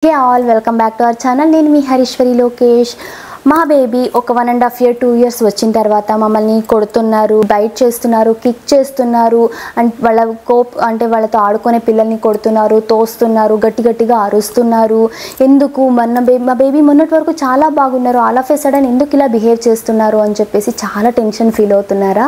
Hey all, welcome back to our channel. నేను మీ హరీశ్వరి లోకేష్. మా baby ఒక 1.5 year 2 years వచ్చిన తర్వాత మమ్మల్ని కొడుతున్నారు, బైట్ చేస్తున్నారు, కిక్ చేస్తున్నారు, అండ్ వాళ్ళతో ఆడుకునే పిల్లల్ని కొడుతున్నారు, తోస్తున్నారు, గట్టిగా అరుస్తున్నారు. ఎందుకు మా బేబీ మొన్నటి వరకు చాలా బాగున్నారు, ఆల్ ఆఫ్ ఎ సడన్ ఎందుకు ఇలా బిహేవ్ చేస్తున్నారు అని చెప్పేసి చాలా టెన్షన్ ఫీల్ అవుతున్నారా?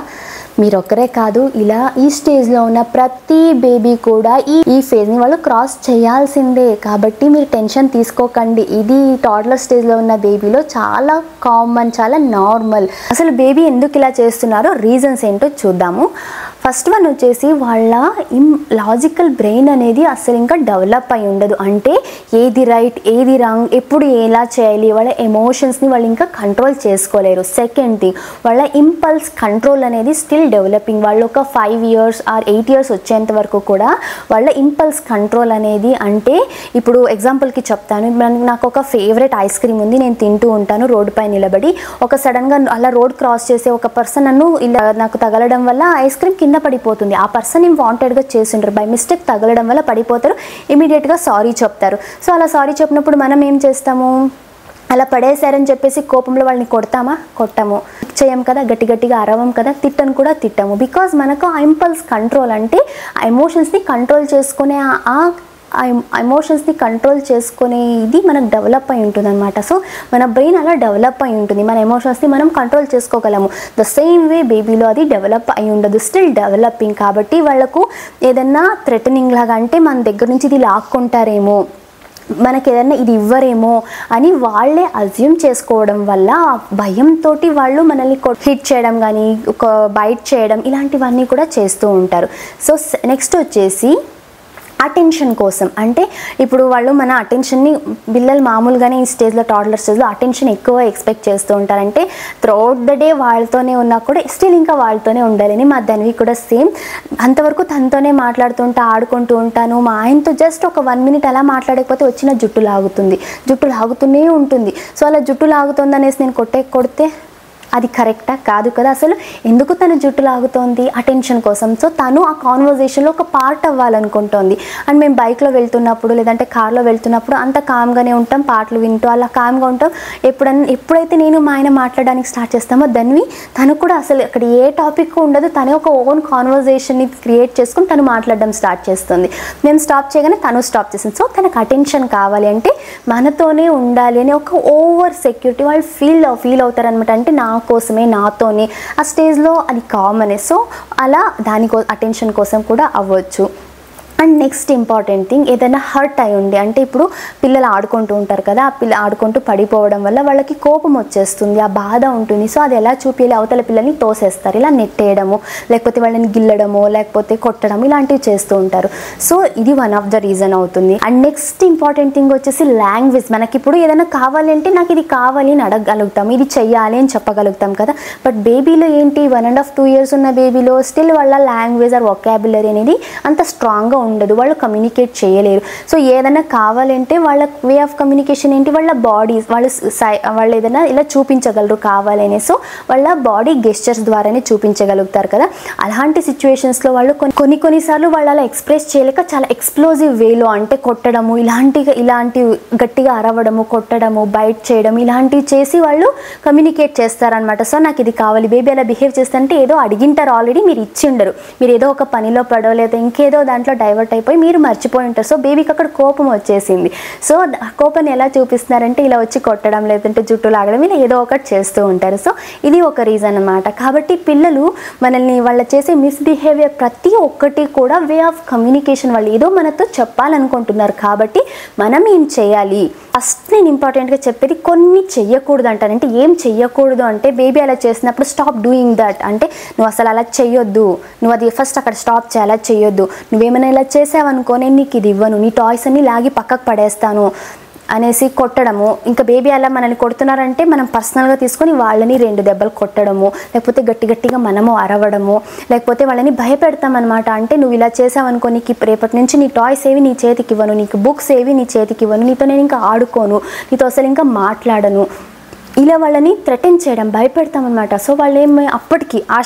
మీరు ఒక్కరే కాదు, ఇలా ఈ స్టేజ్లో ఉన్న ప్రతి బేబీ కూడా ఈ ఫేజ్ని వాళ్ళు క్రాస్ చేయాల్సిందే. కాబట్టి మీరు టెన్షన్ తీసుకోకండి. ఇది టాడ్లర్ స్టేజ్లో ఉన్న బేబీలో చాలా కామన్, చాలా నార్మల్. అసలు బేబీ ఎందుకు ఇలా చేస్తున్నారో రీజన్స్ ఏంటో చూద్దాము. ఫస్ట్ వన్ వచ్చేసి వాళ్ళ లాజికల్ బ్రెయిన్ అనేది అసలు ఇంకా డెవలప్ అయి ఉండదు. అంటే ఏది రైట్ ఏది రాంగ్, ఎప్పుడు ఎలా చేయాలి, వాళ్ళ ఎమోషన్స్ని వాళ్ళు ఇంకా కంట్రోల్ చేసుకోలేరు. సెకండ్ థింగ్, వాళ్ళ ఇంపల్స్ కంట్రోల్ అనేది స్టిల్ డెవలపింగ్. వాళ్ళు ఒక 5 years ఆర్ 8 years వచ్చేంత వరకు కూడా వాళ్ళ ఇంపల్స్ కంట్రోల్ అనేది, అంటే ఇప్పుడు ఎగ్జాంపుల్కి చెప్తాను, నాకు ఒక ఫేవరెట్ ఐస్ క్రీమ్ ఉంది, నేను తింటూ ఉంటాను రోడ్డు పై నిలబడి. ఒక సడన్గా అలా రోడ్ క్రాస్ చేసే ఒక పర్సన్ ఇలా నాకు తగలడం వల్ల ఐస్ క్రీమ్ కింద పడిపోతుంది. ఆ పర్సన్ ఏం వాంటెడ్గా చేసింటారు, బై మిస్టేక్ తగలడం వల్ల పడిపోతారు, ఇమీడియట్గా సారీ చెప్తారు. సో అలా సారీ చెప్పినప్పుడు మనం ఏం చేస్తాము, అలా పడేశారని చెప్పేసి కోపంలో వాళ్ళని కొట్టము చేయం కదా, గట్టిగా అరవం కదా, తిట్టము. బికాజ్ మనకు ఆ ఇంపల్స్ కంట్రోల్, అంటే ఆ ఎమోషన్స్ని కంట్రోల్ చేసుకునే ఇది మనకు డెవలప్ అయి ఉంటుంది అనమాట. సో మన బ్రెయిన్ అలా డెవలప్ అయి ఉంటుంది, మన ఎమోషన్స్ని మనం కంట్రోల్ చేసుకోగలము. ద సేమ్ వే బేబీలో అది డెవలప్ అయి ఉండదు, స్టిల్ డెవలపింగ్. కాబట్టి వాళ్ళకు ఏదన్నా థ్రెటనింగ్ లాగా, అంటే మన దగ్గర నుంచి ఇది లాక్కుంటారేమో, మనకి ఏదన్నా ఇది ఇవ్వరేమో అని వాళ్ళే అజ్యూమ్ చేసుకోవడం వల్ల భయంతో వాళ్ళు మనల్ని హిట్ చేయడం కానీ, ఒక బైట్ చేయడం, ఇలాంటివన్నీ కూడా చేస్తూ ఉంటారు. సో నెక్స్ట్ వచ్చేసి అటెన్షన్ కోసం. అంటే ఇప్పుడు వాళ్ళు మన అటెన్షన్ని, పిల్లలు మామూలుగానే ఈ స్టేజ్లో, టాడ్లర్ స్టేజ్లో అటెన్షన్ ఎక్కువ ఎక్స్పెక్ట్ చేస్తూ ఉంటారంటే త్రూఅవుట్ ద డే వాళ్ళతోనే ఉన్నా కూడా స్టిల్ ఇంకా వాళ్ళతోనే ఉండాలని. మా ధన్వి కూడా సేమ్, అంతవరకు తనతోనే మాట్లాడుతుంటా, ఆడుకుంటూ ఉంటాను. మా ఆయనతో జస్ట్ ఒక 1 minute అలా మాట్లాడకపోతే వచ్చిన జుట్టు లాగుతూనే ఉంటుంది. సో అలా జుట్టు లాగుతుంది అనేసి నేను కొడితే అది కరెక్టా కాదు కదా. అసలు ఎందుకు తను జుట్టు లాగుతోంది, అటెన్షన్ కోసం. సో తను ఆ కాన్వర్జేషన్లో ఒక పార్ట్ అవ్వాలనుకుంటోంది. అండ్ మేము బైక్లో వెళ్తున్నప్పుడు లేదంటే కార్లో వెళ్తున్నప్పుడు అంత కామ్గానే ఉంటాం, పాటలు వింటూ అలా కామ్గా ఉంటాం. ఎప్పుడైతే నేను మా ఆయన మాట్లాడడానికి స్టార్ట్ చేస్తామో తను కూడా అసలు అక్కడ ఏ టాపిక్ ఉండదు, తనే ఒక ఓన్ కాన్వర్జేషన్ని క్రియేట్ చేసుకుని తను మాట్లాడడం స్టార్ట్ చేస్తుంది. మేము స్టాప్ చేయగానే తను స్టాప్ చేస్తుంది. సో తనకు అటెన్షన్ కావాలి అంటే మనతోనే ఉండాలి అని ఒక ఓవర్ సెక్యూరిటీ వాళ్ళు ఫీల్ అవుతారనమాట. అంటే నా కోసమే, నాతోనే, ఆ స్టేజ్లో అది కామనే. సో అలా అటెన్షన్ కోసం కూడా అవ్వచ్చు. అండ్ నెక్స్ట్ ఇంపార్టెంట్ థింగ్, ఏదైనా హర్ట్ అయి ఉండి, అంటే ఇప్పుడు పిల్లలు ఆడుకుంటూ ఉంటారు కదా, ఆ ఆడుకుంటూ పడిపోవడం వల్ల వాళ్ళకి కోపం వచ్చేస్తుంది, ఆ బాధ ఉంటుంది. సో అది ఎలా చూపించాలి, అవతల పిల్లల్ని తోసేస్తారు, ఇలా నెట్టేయడము, లేకపోతే వాళ్ళని గిల్లడము, లేకపోతే కొట్టడం, ఇలాంటివి చేస్తూ ఉంటారు. సో ఇది వన్ ఆఫ్ ద రీజన్ అవుతుంది. అండ్ నెక్స్ట్ ఇంపార్టెంట్ థింగ్ వచ్చేసి లాంగ్వేజ్. మనకి ఇప్పుడు ఏదైనా కావాలంటే నాకు ఇది కావాలి అని అడగగలుగుతాం, ఇది చెయ్యాలి అని చెప్పగలుగుతాం కదా. బట్ బేబీలో ఏంటి, 1.5 2 years ఉన్న బేబీలో స్టిల్ వాళ్ళ లాంగ్వేజ్ ఆర్ వొకాబులరీ అనేది అంత స్ట్రాంగ్గా ఉండదు, వాళ్ళు కమ్యూనికేట్ చేయలేరు. సో ఏదైనా కావాలంటే వాళ్ళ వే ఆఫ్ కమ్యూనికేషన్ ఏంటి, వాళ్ళ బాడీస్, వాళ్ళు ఏదైనా ఇలా చూపించగలరు కావాలనే. సో వాళ్ళ బాడీ గెస్చర్స్ ద్వారానే చూపించగలుగుతారు కదా. అలాంటి సిచ్యువేషన్స్లో వాళ్ళు కొన్నిసార్లు వాళ్ళు అలా ఎక్స్ప్రెస్ చేయలేక చాలా ఎక్స్ప్లోజివ్ వేలో, అంటే కొట్టడము, ఇలాంటి గట్టిగా అరవడము, కొట్టడము, బైట్ చేయడం, ఇలాంటివి చేసి వాళ్ళు కమ్యూనికేట్ చేస్తారనమాట. సో నాకు ఇది కావాలి, బేబీ అలా బిహేవ్ చేస్తుంటే ఏదో అడిగింటారు, ఆల్రెడీ మీరు ఇచ్చి ఉండరు, మీరు ఏదో ఒక పనిలో పడో లేదా ఇంకేదో దాంట్లో డైవర్ట్ అయిపోయి మీరు మర్చిపోయి ఉంటారు. సో బేబీకి అక్కడ కోపం వచ్చేసింది. సో ఆ కోపాన్ని ఎలా చూపిస్తున్నారంటే ఇలా వచ్చి కొట్టడం, లేదంటే జుట్టు లాగడం, ఇలా ఏదో ఒకటి చేస్తూ ఉంటారు. సో ఇది ఒక రీజన్ అన్నమాట. కాబట్టి పిల్లలు వాళ్ళు చేసే మిస్బిహేవియర్ ప్రతి ఒక్కటి కూడా వే ఆఫ్ కమ్యూనికేషన్. వాళ్ళు ఏదో మనతో చెప్పాలనుకుంటున్నారు. కాబట్టి మనం ఏం చేయాలి, ఫస్ట్ నేను ఇంపార్టెంట్గా చెప్పేది కొన్ని చెయ్యకూడదు అంటాను. అంటే ఏం చెయ్యకూడదు అంటే, బేబీ అలా చేసినప్పుడు స్టాప్ డూయింగ్ దట్, అంటే నువ్వు అసలు అలా చెయ్యొద్దు, నువ్వు అది ఫస్ట్ అక్కడ స్టాప్ చేయాలా, చెయ్యొద్దు, నువ్వేమైనా ఇలా చేసావనుకో నేను నీకు ఇది ఇవ్వను, నీ టాయ్స్ అన్ని లాగి పక్కకు పడేస్తాను అనేసి కొట్టడము. ఇంకా బేబీ అలా మనల్ని కొడుతున్నారంటే మనం పర్సనల్గా తీసుకొని వాళ్ళని 2 దెబ్బలు కొట్టడము, లేకపోతే గట్టిగా మనము అరవడము, లేకపోతే వాళ్ళని భయపెడతామన్నమాట. అంటే నువ్వు ఇలా చేసావనుకో నీకు రేపటి నుంచి నీ టాయ్స్ ఏవి నీ చేతికి ఇవ్వను, నీకు బుక్స్ ఏవి నీ చేతికి ఇవ్వను, నీతో నేను ఇంకా ఆడుకోను, నీతో అసలు ఇంకా మాట్లాడను, ఇలా వాళ్ళని థ్రెటన్ చేయడం, భయపెడతామన్నమాట. సో వాళ్ళు అప్పటికి ఆ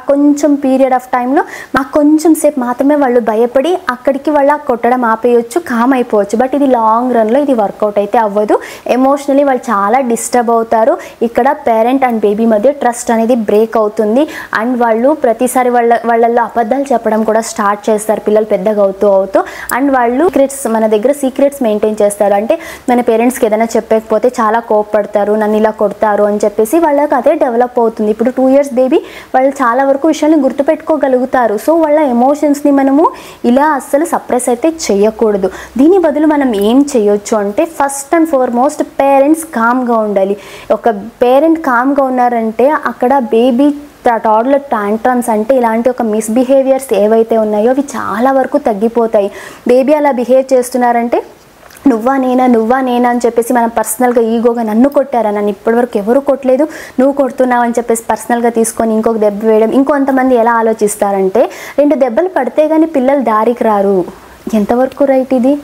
కొంచెం పీరియడ్ ఆఫ్ టైంలో మాకు కొంచెం సేపు మాత్రమే వాళ్ళు భయపడి అక్కడికి వాళ్ళ కొట్టడం ఆపేయచ్చు, కామ్ అయిపోవచ్చు. బట్ ఇది లాంగ్ రన్లో ఇది వర్కౌట్ అయితే అవ్వదు. ఎమోషనలీ వాళ్ళు చాలా డిస్టర్బ్ అవుతారు. ఇక్కడ పేరెంట్ అండ్ బేబీ మధ్య ట్రస్ట్ అనేది బ్రేక్ అవుతుంది. అండ్ వాళ్ళు ప్రతిసారి వాళ్ళల్లో అబద్ధాలు చెప్పడం కూడా స్టార్ట్ చేస్తారు పిల్లలు పెద్దగా అవుతూ. అండ్ వాళ్ళు మన దగ్గర సీక్రెట్స్ మెయింటైన్ చేస్తారు. అంటే మన పేరెంట్స్కి ఏదైనా చెప్పకపోతే చాలా కోపపడతారు, నన్ను ఇలా కొడతారు అని చెప్పేసి వాళ్ళకి అదే డెవలప్ అవుతుంది. ఇప్పుడు 2 years బేబీ వాళ్ళు చాలా వరకు విషయాన్ని గుర్తుపెట్టుకోగలుగుతారు. సో వాళ్ళ ఎమోషన్స్ని మనము ఇలా అస్సలు సప్రెస్ అయితే చేయకూడదు. దీని బదులు మనం ఏం చేయొచ్చు అంటే ఫస్ట్ అండ్ ఫార్మోస్ట్ పేరెంట్స్ కామ్గా ఉండాలి. ఒక పేరెంట్ కామ్గా ఉన్నారంటే అక్కడ బేబీ టాడ్లర్ టాంట్రమ్స్ అంటే ఇలాంటి ఒక మిస్బిహేవియర్స్ ఏవైతే ఉన్నాయో అవి చాలా వరకు తగ్గిపోతాయి. బేబీ అలా బిహేవ్ చేస్తున్నారంటే నువ్వా నేనా అని చెప్పేసి మనం పర్సనల్గా ఈగోగా నన్ను కొట్టారా, నన్ను ఇప్పటివరకు ఎవరు కొట్టలేదు, నువ్వు కొడుతున్నావు అని చెప్పేసి పర్సనల్గా తీసుకొని ఇంకొక దెబ్బ వేయడం. ఇంకొంతమంది ఎలా ఆలోచిస్తారంటే 2 దెబ్బలు పడితే కానీ పిల్లలు దారికి రారు. ఎంతవరకు రైట్ ఇది?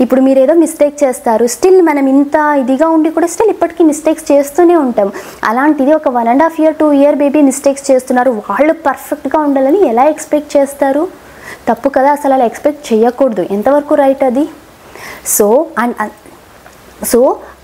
ఇప్పుడు మీరు ఏదో మిస్టేక్ చేస్తారు, స్టిల్ మనం ఇంత ఇదిగా ఉండి కూడా స్టిల్ ఇప్పటికీ మిస్టేక్స్ చేస్తూనే ఉంటాం. అలాంటిది ఒక 1.5 year 2 year బేబీ మిస్టేక్స్ చేస్తున్నారు, వాళ్ళు పర్ఫెక్ట్గా ఉండాలని ఎలా ఎక్స్పెక్ట్ చేస్తారు? తప్పు కదా, అసలు అలా ఎక్స్పెక్ట్ చేయకూడదు. ఎంతవరకు రైట్ అది? సో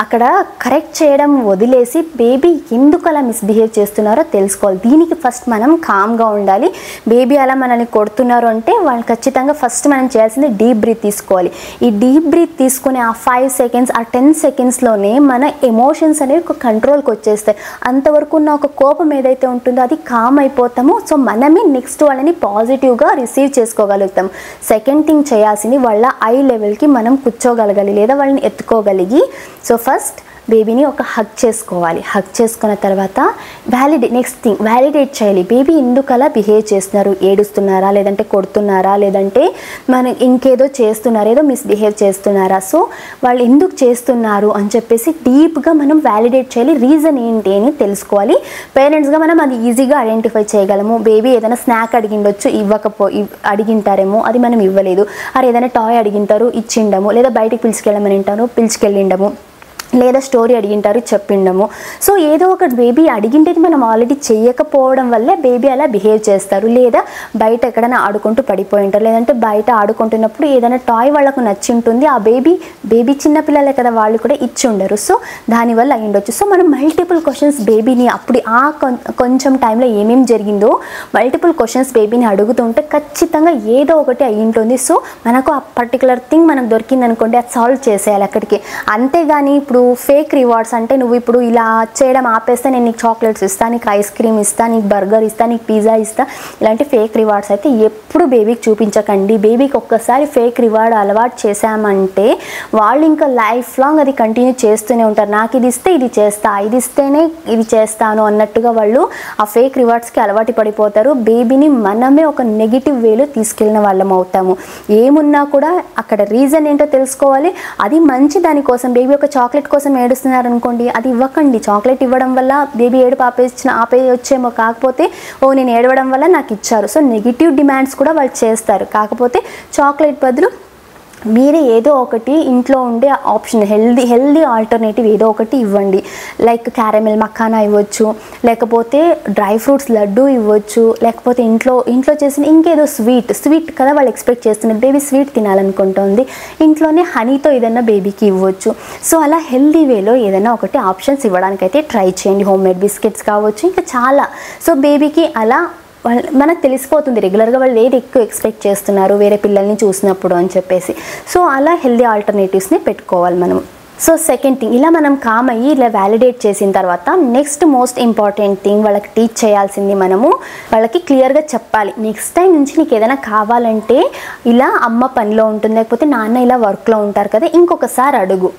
అక్కడ కరెక్ట్ చేయడం వదిలేసి బేబీ ఎందుకు అలా మిస్బిహేవ్ చేస్తున్నారో తెలుసుకోవాలి. దీనికి ఫస్ట్ మనం కామ్గా ఉండాలి. బేబీ అలా మనల్ని కొడుతున్నారు అంటే వాళ్ళు ఖచ్చితంగా ఫస్ట్ మనం చేయాల్సింది డీప్ బ్రీత్ తీసుకోవాలి. ఈ డీప్ బ్రీత్ తీసుకుని ఆ 5 seconds ఆ 10 secondsలోనే మన ఎమోషన్స్ అనేవి ఒక కంట్రోల్కి వచ్చేస్తాయి. అంతవరకు ఉన్న ఒక కోపం ఏదైతే ఉంటుందో అది కామ్ అయిపోతాము. సో మనమే నెక్స్ట్ వాళ్ళని పాజిటివ్గా రిసీవ్ చేసుకోగలుగుతాం. సెకండ్ థింగ్ చేయాల్సింది వాళ్ళ ఐ లెవెల్కి మనం కూర్చోగలగాలి లేదా వాళ్ళని ఎత్తుకోగలిగి. సో ఫస్ట్ బేబీని ఒక హగ్ చేసుకోవాలి. హగ్ చేసుకున్న తర్వాత నెక్స్ట్ థింగ్ వ్యాలిడేట్ చేయాలి. బేబీ ఎందుకు అలా బిహేవ్ చేస్తున్నారు, ఏడుస్తున్నారా, లేదంటే కొడుతున్నారా, లేదంటే మనం ఇంకేదో చేస్తున్నారా, ఏదో మిస్బిహేవ్ చేస్తున్నారా, సో వాళ్ళు ఎందుకు చేస్తున్నారు అని చెప్పేసి డీప్గా మనం వ్యాలిడేట్ చేయాలి. రీజన్ ఏంటి అని తెలుసుకోవాలి. పేరెంట్స్గా మనం అది ఈజీగా ఐడెంటిఫై చేయగలము. బేబీ ఏదైనా స్నాక్ అడిగిండొచ్చు, అడిగింటారేమో, అది మనం ఇవ్వలేదు. ఏదైనా టాయ్ అడిగింటారు, ఇచ్చిండము, లేదా బయటికి పిలుచుకెళ్ళిండము, లేదా స్టోరీ అడిగింటారు, చెప్పిండము. సో ఏదో ఒక బేబీ అడిగిండేది మనం ఆల్రెడీ చేయకపోవడం వల్లే బేబీ అలా బిహేవ్ చేస్తారు. లేదా బయట ఎక్కడైనా ఆడుకుంటూ పడిపోయి ఉంటారు, లేదంటే బయట ఆడుకుంటున్నప్పుడు ఏదైనా టాయ్ వాళ్ళకు నచ్చి ఉంటుంది, ఆ బేబీ చిన్నపిల్లలే కదా, వాళ్ళు కూడా ఇచ్చి ఉండరు. సో దానివల్ల అయ్యిండొచ్చు. సో మనం మల్టిపుల్ క్వశ్చన్స్ బేబీని అప్పుడు కొంచెం టైంలో ఏమేమి జరిగిందో మల్టిపుల్ క్వశ్చన్స్ బేబీని అడుగుతుంటే ఖచ్చితంగా ఏదో ఒకటి అయ్యి ఉంటుంది. సో మనకు ఆ పర్టికులర్ థింగ్ మనకు దొరికింది అనుకోండి, అది సాల్వ్ చేసేయాలి అక్కడికి. అంతేగాని ఇప్పుడు ఫేక్ రివార్డ్స్ అంటే నువ్వు ఇప్పుడు ఇలా చేయడం ఆపేస్తే నేను నీకు చాక్లెట్స్ ఇస్తాను, నీకు ఐస్ క్రీమ్ ఇస్తాను, నీకు బర్గర్ ఇస్తాను, నీకు పిజ్జా ఇస్తాను, ఇలాంటి ఫేక్ రివార్డ్స్ అయితే ఎప్పుడు బేబీకి చూపించకండి. బేబీకి ఒక్కసారి ఫేక్ రివార్డ్ అలవాటు చేశామంటే వాళ్ళు ఇంకా లైఫ్ లాంగ్ అది కంటిన్యూ చేస్తూనే ఉంటారు. నాకు ఇది ఇస్తే ఇది చేస్తా, ఇది ఇస్తేనే ఇది చేస్తాను అన్నట్టుగా వాళ్ళు ఆ ఫేక్ రివార్డ్స్కి అలవాటు పడిపోతారు. బేబీని మనమే ఒక నెగిటివ్ వేలో తీసుకెళ్ళిన వాళ్ళం అవుతాము. ఏమున్నా కూడా అక్కడ రీజన్ ఏంటో తెలుసుకోవాలి. అది మంచి దానికోసం. బేబీ ఒక చాక్లెట్ కోసం ఏడుస్తున్నారు అనుకోండి, అది ఇవ్వకండి. చాక్లెట్ ఇవ్వడం వల్ల బేబీ ఏడుపు ఆపేయొచ్చేమో, కాకపోతే నేను ఏడవడం వల్ల నాకు ఇచ్చారు. సో నెగిటివ్ డిమాండ్స్ కూడా వాళ్ళు చేస్తారు. కాకపోతే చాక్లెట్ బదులు మీరే ఏదో ఒకటి ఇంట్లో ఉండే ఆప్షన్ హెల్దీ ఆల్టర్నేటివ్ ఏదో ఒకటి ఇవ్వండి. లైక్ క్యారమెల్ మఖానా ఇవ్వచ్చు, లేకపోతే డ్రై ఫ్రూట్స్ లడ్డు ఇవ్వచ్చు, లేకపోతే ఇంట్లో చేసిన ఇంకేదో స్వీట్ కదా వాళ్ళు ఎక్స్పెక్ట్ చేస్తున్నారు. బేబీ స్వీట్ తినాలనుకుంటుంది, ఇంట్లోనే హనీతో ఏదైనా బేబీకి ఇవ్వచ్చు. సో అలా హెల్దీ వేలో ఏదైనా ఒకటి ఆప్షన్స్ ఇవ్వడానికైతే ట్రై చేయండి. హోమ్ మేడ్ బిస్కెట్స్ కావచ్చు, ఇంకా చాలా. సో బేబీకి అలా మనకు తెలిసిపోతుంది రెగ్యులర్గా వాళ్ళు ఏది ఎక్కువ ఎక్స్పెక్ట్ చేస్తున్నారు వేరే పిల్లల్ని చూసినప్పుడు అని చెప్పేసి. సో అలా హెల్దీ ఆల్టర్నేటివ్స్ని పెట్టుకోవాలి మనం. సో సెకండ్ థింగ్, ఇలా మనం కామ్ అయ్యి ఇలా వ్యాలిడేట్ చేసిన తర్వాత నెక్స్ట్ మోస్ట్ ఇంపార్టెంట్ థింగ్ వాళ్ళకి టీచ్ చేయాల్సింది, మనము వాళ్ళకి క్లియర్గా చెప్పాలి. నెక్స్ట్ టైం నుంచి నీకు ఏదైనా కావాలంటే ఇలా అమ్మ పనిలో ఉంటుంది, లేకపోతే నాన్న ఇలా వర్క్లో ఉంటారు కదా, ఇంకొకసారి అడుగు.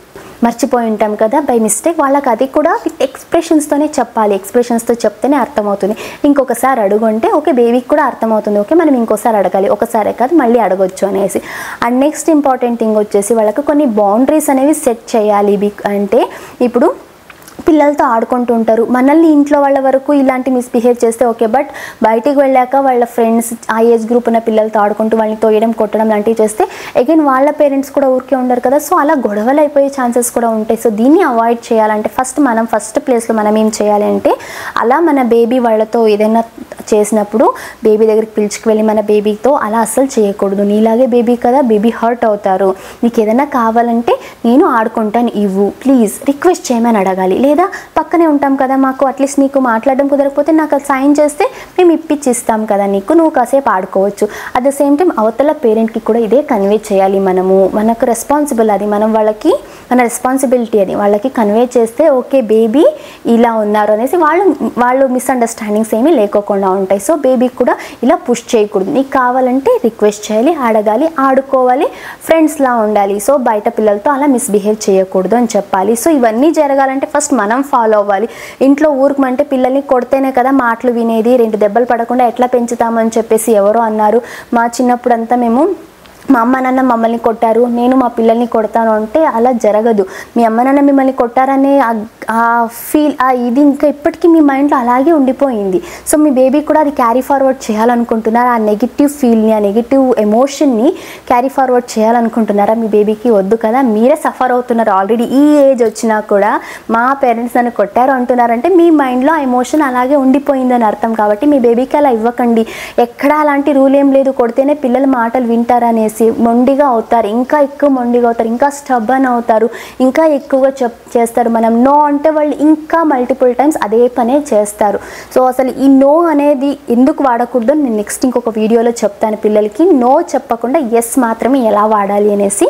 మర్చిపోయి ఉంటాం కదా బై మిస్టేక్, వాళ్ళకి అది కూడా విత్ ఎక్స్ప్రెషన్స్తోనే చెప్పాలి. ఎక్స్ప్రెషన్స్తో చెప్తేనే అర్థమవుతుంది. ఇంకొకసారి అడుగు అంటే ఓకే, బేబీకి కూడా అర్థమవుతుంది, ఓకే మనం ఇంకోసారి అడగాలి, ఒకసారే కాదు మళ్ళీ అడగొచ్చు అనేసి. అండ్ నెక్స్ట్ ఇంపార్టెంట్ థింగ్ వచ్చేసి వాళ్ళకి కొన్ని బౌండరీస్ అనేవి సెట్ చేయాలి. అంటే ఇప్పుడు పిల్లలతో ఆడుకుంటూ ఉంటారు. మనల్ని ఇంట్లో వాళ్ళ వరకు ఇలాంటి మిస్బిహేవ్ చేస్తే ఓకే, బట్ బయటికి వెళ్ళాక వాళ్ళ ఫ్రెండ్స్ ఆ ఏజ్ గ్రూప్ ఉన్న పిల్లలతో ఆడుకుంటూ వాళ్ళని తోయడం కొట్టడం లాంటివి చేస్తే అగైన్ వాళ్ళ పేరెంట్స్ కూడా ఊరికే ఉండరు కదా. సో అలా గొడవలు అయిపోయే ఛాన్సెస్ కూడా ఉంటాయి. సో దీన్ని అవాయిడ్ చేయాలంటే ఫస్ట్ ప్లేస్లో మనం ఏం చేయాలి అంటే, అలా మన బేబీ వాళ్ళతో ఏదైనా చేసినప్పుడు బేబీ దగ్గరికి పిలుచుకు వెళ్ళి మన బేబీతో అలా అస్సలు చేయకూడదు. నీలాగే బేబీ కదా, బేబీ హర్ట్ అవుతారు, నీకు ఏదైనా కావాలంటే నేను ఆడుకుంటాను ఇవ్వు ప్లీజ్, రిక్వెస్ట్ చేయమని అడగాలి. లేదా పక్కనే ఉంటాం కదా, మాకు అట్లీస్ట్ నీకు మాట్లాడడం కుదరకపోతే నాకు అది సాయం చేస్తే మేము ఇప్పించిస్తాం కదా నీకు, నువ్వు కాసేపు ఆడుకోవచ్చు. అట్ ద సేమ్ టైం అవతల పేరెంట్కి కూడా ఇదే కన్వే చేయాలి. మనకు రెస్పాన్సిబుల్ అది, మన రెస్పాన్సిబిలిటీ అది. వాళ్ళకి కన్వే చేస్తే ఓకే బేబీ ఇలా ఉన్నారు అనేసి వాళ్ళు మిస్అండర్స్టాండింగ్స్ ఏమీ లేకోకుండా ఉంటాయి. సో బేబీకి కూడా ఇలా పుష్ చేయకూడదు. నీకు కావాలంటే రిక్వెస్ట్ చేయాలి, అడగాలి, ఆడుకోవాలి, ఫ్రెండ్స్లా ఉండాలి. సో బయట పిల్లలతో అలా మిస్బిహేవ్ చేయకూడదు అని చెప్పాలి. సో ఇవన్నీ జరగాలంటే ఫస్ట్ మనం ఫాలో అవ్వాలి. ఇంట్లో ఊరుకుమంటే పిల్లల్ని కొడితేనే కదా మాటలు వినేది, 2 దెబ్బలు పడకుండా ఎట్లా పెంచుతామని చెప్పేసి ఎవరో అన్నారు. మా చిన్నప్పుడంతా మా అమ్మ నాన్న మమ్మల్ని కొట్టారు, నేను మా పిల్లల్ని కొడతాను అంటే అలా జరగదు. మీ అమ్మ నాన్న మిమ్మల్ని కొట్టారనే ఆ ఫీల్ ఇది ఇంకా ఇప్పటికీ మీ మైండ్లో అలాగే ఉండిపోయింది. సో మీ బేబీ కూడా అది క్యారీ ఫార్వర్డ్ చేయాలనుకుంటున్నారా? ఆ నెగిటివ్ ఫీల్ని, ఆ నెగిటివ్ ఎమోషన్ని క్యారీ ఫార్వర్డ్ చేయాలనుకుంటున్నారా? మీ బేబీకి వద్దు కదా. మీరే సఫర్ అవుతున్నారు ఆల్రెడీ. ఈ ఏజ్ వచ్చినా కూడా మా పేరెంట్స్ నన్ను కొట్టారు అంటున్నారంటే మీ మైండ్లో ఆ ఎమోషన్ అలాగే ఉండిపోయిందని అర్థం. కాబట్టి మీ బేబీకి అలా ఇవ్వకండి. ఎక్కడా అలాంటి రూల్ ఏం లేదు, కొడితేనే పిల్లలు మాటలు వింటారనేసి మొండిగా అవుతారు, ఇంకా ఎక్కువ మొండిగా అవుతారు, ఇంకా స్టబ్బన్ అవుతారు, ఇంకా ఎక్కువగా చేస్తారు. మనం నో అంటే వాళ్ళు ఇంకా మల్టిపుల్ టైమ్స్ అదే పనే చేస్తారు. సో అసలు ఈ నో అనేది ఎందుకు వాడకూడదు నేను నెక్స్ట్ ఇంకొక వీడియోలో చెప్తాను. పిల్లలకి నో చెప్పకుండా ఎస్ మాత్రమే ఎలా వాడాలి అనేసి.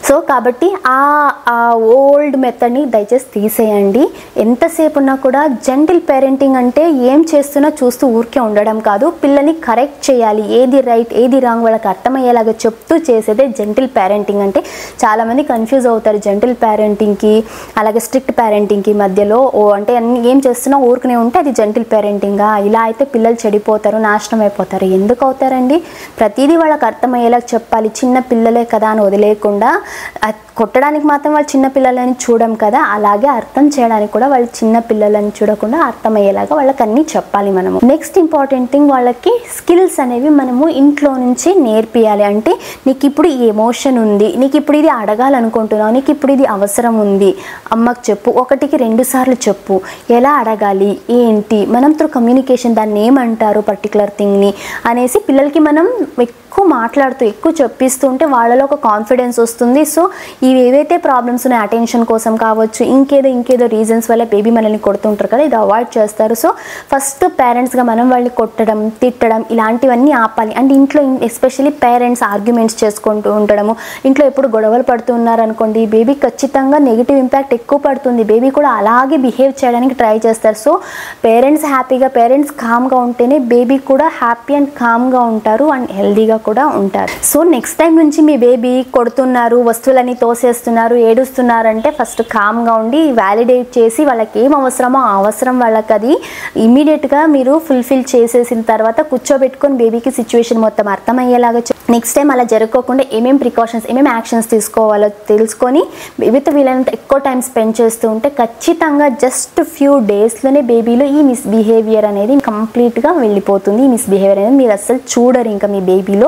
సో కాబట్టి ఆ ఓల్డ్ మెథడ్ని దయచేసి తీసేయండి. ఎంతసేపు ఉన్నా కూడా జెంటిల్ పేరెంటింగ్ అంటే ఏం చేస్తున్నా చూస్తూ ఊరికే ఉండడం కాదు, పిల్లల్ని కరెక్ట్ చేయాలి. ఏది రైట్ ఏది రాంగ్ వాళ్ళకి అర్థమయ్యేలాగా చెప్తూ చేసేదే జెంటిల్ పేరెంటింగ్ అంటే. చాలామంది కన్ఫ్యూజ్ అవుతారు జెంటిల్ పేరెంటింగ్కి అలాగే స్ట్రిక్ట్ పేరెంటింగ్కి మధ్యలో. అంటే ఏం చేస్తున్నా ఊరుకునే ఉంటే అది జెంటిల్ పేరెంటింగా? ఇలా అయితే పిల్లలు చెడిపోతారు, నాశనం అయిపోతారు. ఎందుకు అవుతారండి? ప్రతిదీ వాళ్ళకి అర్థమయ్యేలాగా చెప్పాలి. చిన్న పిల్లలే కదా అని వదిలేయకుండా, కొట్టడానికి మాత్రం వాళ్ళు చిన్న పిల్లలని చూడం కదా, అలాగే అర్థం చేయడానికి కూడా వాళ్ళు చిన్న పిల్లలని చూడకుండా అర్థమయ్యేలాగా వాళ్ళకి అన్నీ చెప్పాలి మనము. నెక్స్ట్ ఇంపార్టెంట్ థింగ్, వాళ్ళకి స్కిల్స్ అనేవి మనము ఇంట్లో నుంచి నేర్పియాలి. అంటే నీకు ఇప్పుడు ఈ ఎమోషన్ ఉంది, నీకు ఇప్పుడు ఇది అడగాలనుకుంటున్నావు, నీకు ఇప్పుడు ఇది అవసరం ఉంది, అమ్మకు చెప్పు, 1కి 2 సార్లు చెప్పు, ఎలా అడగాలి ఏంటి, మనం త్రూ కమ్యూనికేషన్ దాన్ని ఏమంటారు పర్టికులర్ థింగ్ని అనేసి పిల్లలకి మనం ఎక్కువ మాట్లాడుతూ ఎక్కువ చెప్పిస్తూ ఉంటే వాళ్ళలో ఒక కాన్ఫిడెన్స్ వస్తుంది. సో ఇవి ఏవైతే ప్రాబ్లమ్స్ ఉన్నాయో అటెన్షన్ కోసం కావచ్చు, ఇంకేదో రీజన్స్ వల్ల బేబీ మనల్ని కొడుతుంటారు కదా, ఇది అవాయిడ్ చేస్తారు. సో ఫస్ట్ పేరెంట్స్గా మనం వాళ్ళని కొట్టడం, తిట్టడం ఇలాంటివన్నీ ఆపాలి. అండ్ ఇంట్లో ఎస్పెషల్లీ పేరెంట్స్ ఆర్గ్యుమెంట్స్ చేసుకుంటూ ఉండడము, ఇంట్లో ఎప్పుడు గొడవలు పడుతున్నారు అనుకోండి, బేబీ ఖచ్చితంగా నెగిటివ్ ఇంపాక్ట్ ఎక్కువ పడుతుంది. బేబీ కూడా అలాగే బిహేవ్ చేయడానికి ట్రై చేస్తారు. సో పేరెంట్స్ హ్యాపీగా, పేరెంట్స్ కామ్గా ఉంటేనే బేబీ కూడా హ్యాపీ అండ్ కామ్గా ఉంటారు అండ్ హెల్దీగా కూడా ఉంటారు. సో నెక్స్ట్ టైం నుంచి మీ బేబీ కొడుతున్నారు, వస్తువులని తోసేస్తున్నారు, ఏడుస్తున్నారంటే ఫస్ట్ కామ్గా ఉండి వ్యాలిడేట్ చేసి వాళ్ళకి ఏం అవసరమో ఆ అవసరం వాళ్ళకి అది ఇమీడియట్గా మీరు ఫుల్ఫిల్ చేసేసిన తర్వాత కూర్చోబెట్టుకొని బేబీకి సిచ్యువేషన్ మొత్తం అర్థమయ్యేలాగా నెక్స్ట్ టైం అలా జరగకుండా ఏమేమి ప్రికాషన్స్, ఏమేమి యాక్షన్స్ తీసుకోవాలో తెలుసుకొని బేబీతో వీళ్ళంత ఎక్కువ టైం స్పెండ్ చేస్తూ ఉంటే ఖచ్చితంగా జస్ట్ ఫ్యూ డేస్లోనే బేబీలో ఈ మిస్బిహేవియర్ అనేది కంప్లీట్గా వెళ్ళిపోతుంది. ఈ మిస్బిహేవియర్ అనేది మీరు అస్సలు చూడరు ఇంకా మీ బేబీలో.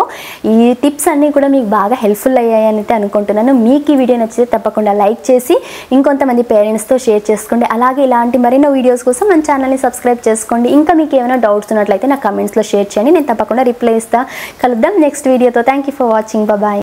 ఈ టిప్స్ అన్నీ కూడా మీకు బాగా హెల్ప్ఫుల్ అయ్యాయని అయితే అనుకుంటున్నాను. మీకు ఈ వీడియో నచ్చితే తప్పకుండా లైక్ చేసి ఇంకొంతమంది పేరెంట్స్తో షేర్ చేసుకోండి. అలాగే ఇలాంటి మరిన్నో వీడియోస్ కోసం మన ఛానల్ని సబ్స్క్రైబ్ చేసుకోండి. ఇంకా మీకు ఏమైనా డౌట్స్ ఉన్నట్లయితే నా కమెంట్స్లో షేర్ చేయండి, నేను తప్పకుండా రిప్లై ఇస్తాను. కలుద్దాం నెక్స్ట్ వీడియోతో. Thank you for watching. Bye.